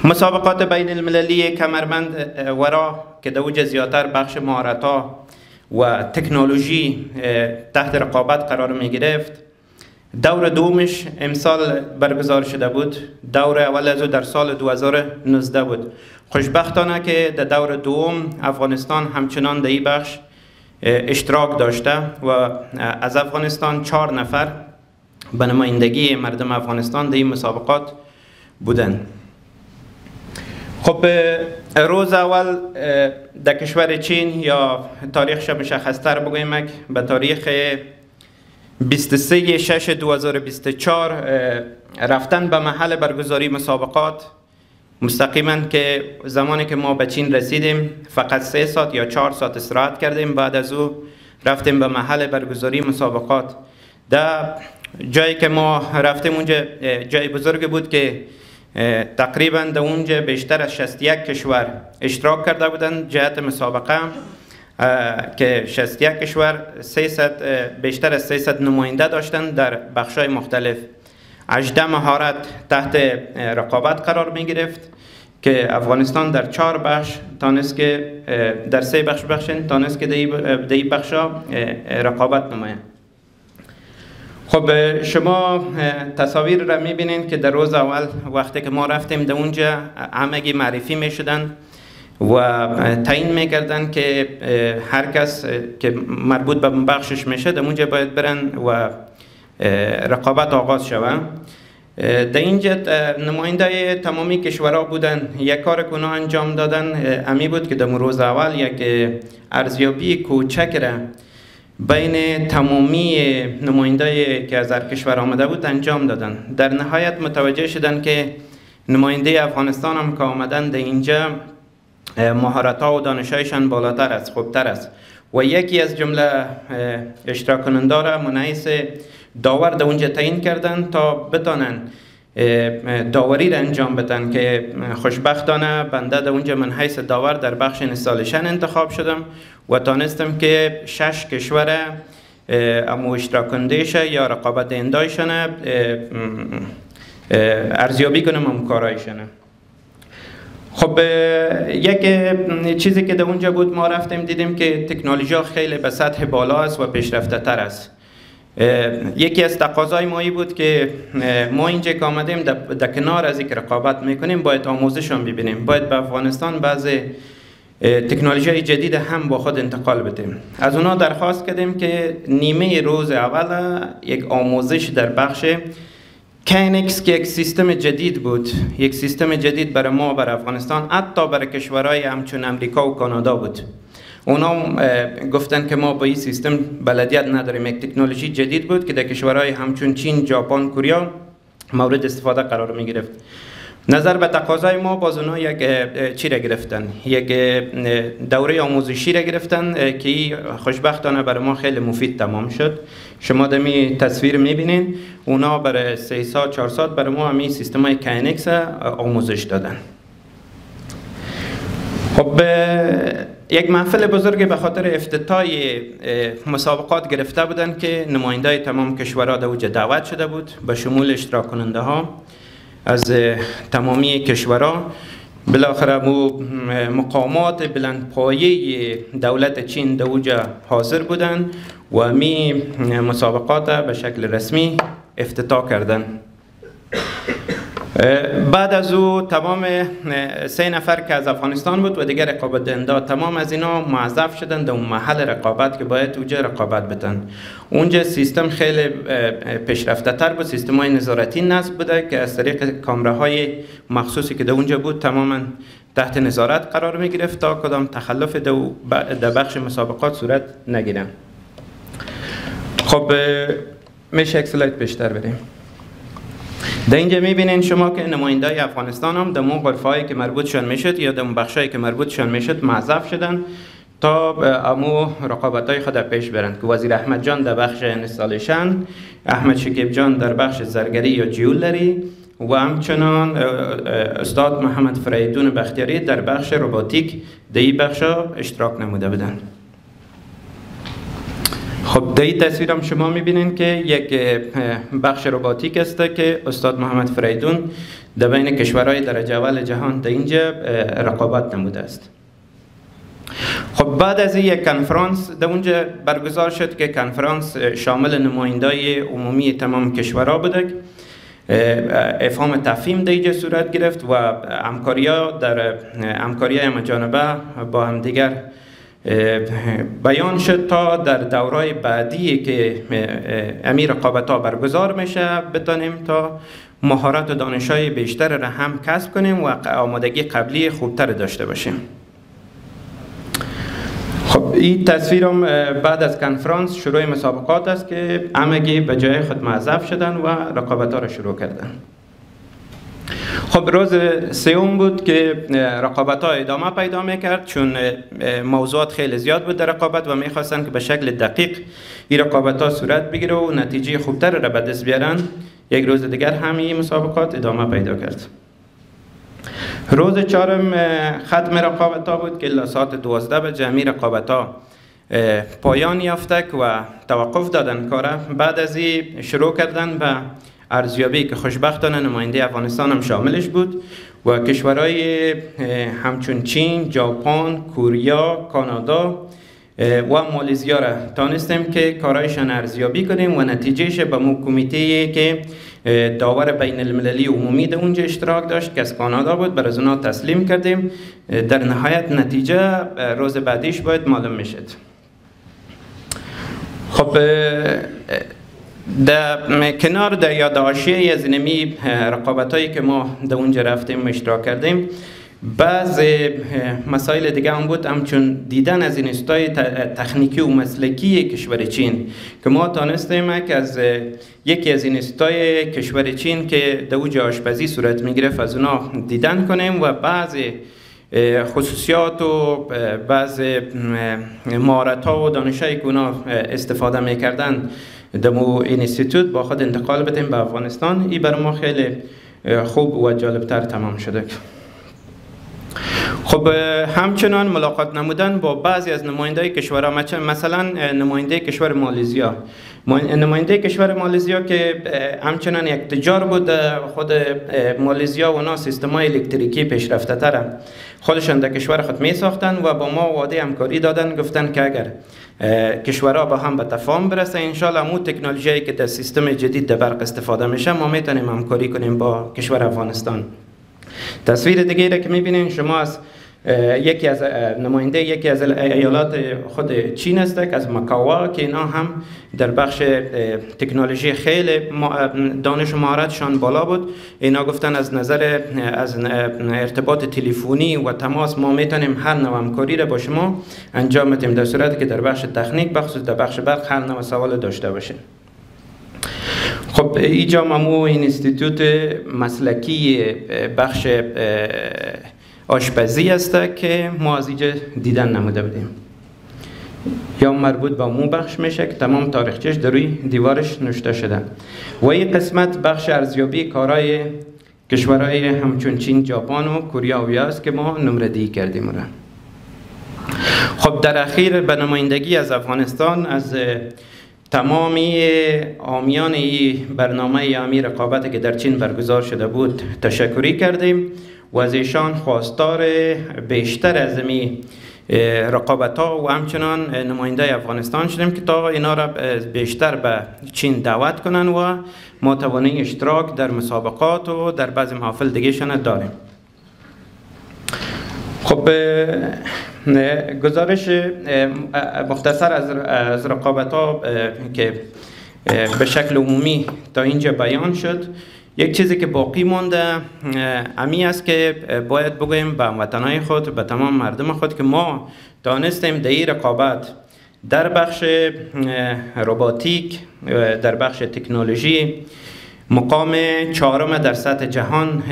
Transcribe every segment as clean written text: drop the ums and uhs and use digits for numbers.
مسابقات بین المللی کمربند ورا که در اوج زیادتر بخش مهارت‌ها و تکنولوژی تحت رقابت قرار می گرفت. دور دومش امسال برگزار شده بود. دور اول از او در سال 2019 بود. خوشبختانه که در دور دوم افغانستان همچنان در این بخش اشتراک داشته و از افغانستان 4 نفر به نمایندگی مردم افغانستان در این مسابقات بودند. خب روز اول در کشور چین یا تاریخش مشخصتر بگویم به تاریخ 23/6/2024 رفتن به محل برگزاری مسابقات مستقیما که زمانی که ما به چین رسیدیم فقط 3 ساعت یا 4 ساعت استراحت کردیم. بعد از او رفتیم به محل برگزاری مسابقات. در جایی که ما رفتیم اونجا جای بزرگ بود که تقریبا در اونجا بیشتر از 61 کشور اشتراک کرده بودند جهت مسابقه که 61 کشور بیشتر از 300 نماینده داشتند در بخش‌های مختلف. 18 مهارت تحت رقابت قرار می گرفت که افغانستان در 4 بخش تانست که در 3 بخش تانست که در این بخش‌ها رقابت نماید. خب شما تصاویر را میبینید که در روز اول وقتی که ما رفتیم در اونجا همگی معرفی میشدن و تعیین میکردن که هر کس که مربوط به بخشش میشه در اونجا باید برن و رقابت آغاز شود. در اینجا نماینده تمامی کشورها بودن. یک کار که اونا انجام دادن امی بود که در روز اول یک ارزیابی کوچک را بین تمامی نماینده که از هر کشور آمده بود انجام دادن. در نهایت متوجه شدن که نماینده افغانستان هم که آمدن در اینجا مهارت‌ها و دانش‌هایشان بالاتر است، خوبتر است و یکی از جمله اشتراک کننده را منحیث داور در اونجا تعیین کردن تا بتانن داوری را انجام بدن که خوشبختانه بنده در اونجا من حیث داور در بخش اینستالیشن انتخاب شدم و تانستم که 6 کشور امو اشتراک کندهش یا رقابت دهنده‌شان ارزیابی کنم همکارایشان. خب یک چیزی که در اونجا بود ما رفتیم دیدیم که تکنولوژی خیلی به سطح بالا است و پیشرفته تر است. یکی از تقاضای مایی بود که ما اینجا که آمدیم در کنار از اینکه رقابت میکنیم باید آموزش هم ببینیم، باید به افغانستان بعضی تکنولوژی جدید هم با خود انتقال بدیم. از اونا درخواست کردیم که نیمه روز اول یک آموزش در بخش کینکس که یک سیستم جدید بود، یک سیستم جدید برای ما برای افغانستان، حتی برای کشورهای همچون امریکا و کانادا بود. اونا گفتن که ما با این سیستم بلدیت نداریم. یک تکنولوژی جدید بود که در کشورهای همچون چین، ژاپن، کره مورد استفاده قرار می گرفت. نظر به تقاضای ما باز اونا یک چی را گرفتن، یک دوره آموزشی را گرفتن که خوشبختانه برای ما خیلی مفید تمام شد. شما دمی تصویر میبینین اونا برای 3 ساعت 4 ساعت برای ما همین سیستم های کینکس آموزش دادن. خب یک محفل بزرگ به خاطر افتتاح مسابقات گرفته بودن که نماینده تمام کشورها در اوج دعوت شده بود به شمول اشتراک کننده ها از تمامی کشورها. بالاخره مقامات بلندپایه دولت چین در اوج حاضر بودند و می مسابقات به شکل رسمی افتتاح کردند. بعد از او تمام 3 نفر که از افغانستان بود و دیگر رقابت دهنده تمام از اینا معذف شدند در اون محل رقابت که باید اونجا رقابت بدن. اونجا سیستم خیلی پیشرفته تر بود، سیستم های نظارتی نصب بوده که از طریق کامراهای مخصوصی که در اونجا بود تماما تحت نظارت قرار می گرفت تا کدام تخلف در بخش مسابقات صورت نگیرن. خب میشه یک سلاید بیشتر بریم. در اینجا میبینین شما که نماینده افغانستان هم در اون غرفه‌ای که مربوطشان میشد یا در اون بخشایی که مربوطشان میشد معذف شدن تا امو رقابت‌های خود پیش برند که وزیر احمد جان در بخش اینستالیشن، احمد شکیب جان در بخش زرگری یا جیولری و همچنان استاد محمد فریدون بختیاری در بخش روباتیک در این بخشا اشتراک نموده بودند. خب در این تصویر هم شما میبینید که یک بخش روباتیک است که استاد محمد فریدون در بین کشورهای درجه اول جهان در اینجا رقابت نموده است. خب بعد از یک کنفرانس در اونجا برگزار شد که کنفرانس شامل نمایندای عمومی تمام کشورها بوده. افهام تفهیم در اینجا صورت گرفت و همکاری همجانبه با هم دیگر بیان شد تا در دورهای بعدی که امیر رقابت‌ها برگزار میشه بتانیم تا مهارت و دانش‌های بیشتر را هم کسب کنیم و آمادگی قبلی خوبتر داشته باشیم. خب این تصویر هم بعد از کنفرانس شروع مسابقات است که همگی به جای خود معذب شدن و رقابت‌ها را شروع کردن. خب روز سوم بود که رقابت‌ها ادامه پیدا می‌کرد، چون موضوعات خیلی زیاد بود در رقابت و می‌خواستن که به شکل دقیق این رقابت‌ها صورت بگیره و نتیجه خوبتر را به دست بیارن. یک روز دیگر همین مسابقات ادامه پیدا کرد. روز چهارم ختم رقابت‌ها بود که ساعت 12 به جمعی رقابت‌ها پایان یافت و توقف دادن کاره. بعد از این شروع کردن به ارزیابی که خوشبختانه نماینده افغانستان هم شاملش بود و کشورهای همچون چین، ژاپن، کوریا، کانادا و مالزیا را تانستیم که کارایشان ارزیابی کنیم و نتیجهش به مو کمیته که داور بین المللی عمومی در اونجا اشتراک داشت که از کانادا بود بر از اونا تسلیم کردیم. در نهایت نتیجه روز بعدیش باید معلوم میشد. خب در کنار در یادداشتی از اینمی رقابتایی که ما در اونجا رفتیم اشتراک کردیم، بعض مسائل دیگه هم بود، همچون دیدن از اینستای تکنیکی و مسلکی کشور چین که ما تانستیم که از یکی از اینستای کشور چین که در اوج آشپزی صورت میگرفت از اونا دیدن کنیم و بعض خصوصیات و بعض مهارت‌ها و دانش‌هایی که اونا استفاده میکردن در مو اینستیتوت با خود انتقال بدیم به افغانستان. این برای ما خیلی خوب و جالبتر تمام شده. خب همچنان ملاقات نمودن با بعضی از نماینده‌های کشورها، مثلا نماینده کشور مالزیا. نماینده کشور مالزیا که همچنان یک تجار بود، خود مالزیا و اونا سیستم‌های الکتریکی پیشرفته تره خودشان در کشور خود می ساختن و با ما وعده همکاری دادن، گفتن که اگر کشورها با هم به تفاهم برسه انشالله همون تکنولوژیایی که در سیستم جدید در برق استفاده میشه ما میتونیم همکاری کنیم با کشور افغانستان. تصویر دیگه که میبینین شما از یکی از نماینده یکی از ایالات خود چین است که از مکاوا که اینا هم در بخش تکنولوژی خیلی دانش و مهارتشان بالا بود. اینا گفتن از نظر از ارتباط تلفنی و تماس ما میتونیم هر نوع همکاری را با شما انجام بدیم در صورتی که در بخش تکنیک بخصوص در بخش برق هر نوع سوال داشته باشیم. خب اینجا ممو اینستیتوت مسلکی بخش آشپزی است که ما از اینجا دیدن نموده بودیم. یا مربوط به مو بخش میشه که تمام تاریخچه‌اش در روی دیوارش نوشته شده. و این قسمت بخش ارزیابی کارهای کشورهای همچون چین، ژاپن و کره و است که ما نمره‌دهی کردیم. خب در اخیر به نمایندگی از افغانستان از تمامی حامیان این برنامه امیر رقابت که در چین برگزار شده بود تشکری کردیم و از ایشان خواستار بیشتر از می رقابت‌ها و همچنان نماینده افغانستان شدیم که تا اینا را بیشتر به چین دعوت کنن و ما توانایی اشتراک در مسابقات و در بعضی محافل دیگه شان داریم. خب گزارش مختصر از رقابت‌ها که به شکل عمومی تا اینجا بیان شد. یک چیزی که باقی مانده امی است که باید بگویم به هموطنان خود، به تمام مردم خود که ما دانستیم در این رقابت در بخش روباتیک، در بخش تکنولوژی مقام 4 در سطح جهان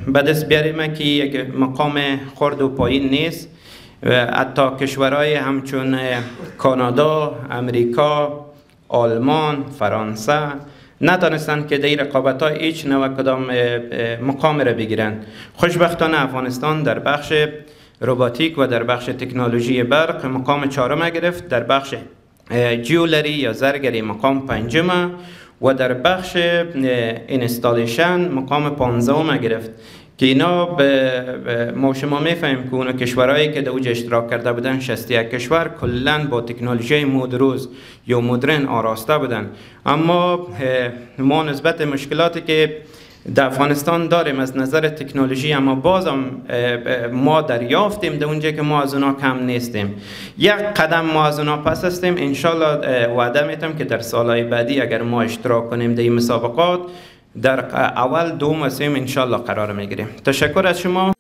به دست بیاریم که یک مقام خرد و پایین نیست. حتی کشورهای همچون کانادا، امریکا، آلمان، فرانسه ندانستند که در این رقابت‌ها هیچ نوع کدام مقام را بگیرند. خوشبختانه افغانستان در بخش روباتیک و در بخش تکنولوژی برق مقام 4 گرفت. در بخش جیولری یا زرگری مقام 5 و در بخش اینستالیشن مقام 15 گرفت که اینا ما شما میفهمیم که اون کشورهایی که در اوج اشتراک کرده بودن 61 کشور کلا با تکنولوژی مدروز یا مدرن آراسته بودن. اما ما نسبت مشکلاتی که در افغانستان داریم از نظر تکنولوژی، اما بازم ما دریافتیم در اونجا که ما از اونا کم نیستیم. یک قدم ما از اونا پس هستیم. انشالله وعده میتم که در سالهای بعدی اگر ما اشتراک کنیم در این مسابقات در اول، دوم و سوم انشالله قرار میگیریم. تشکر از شما.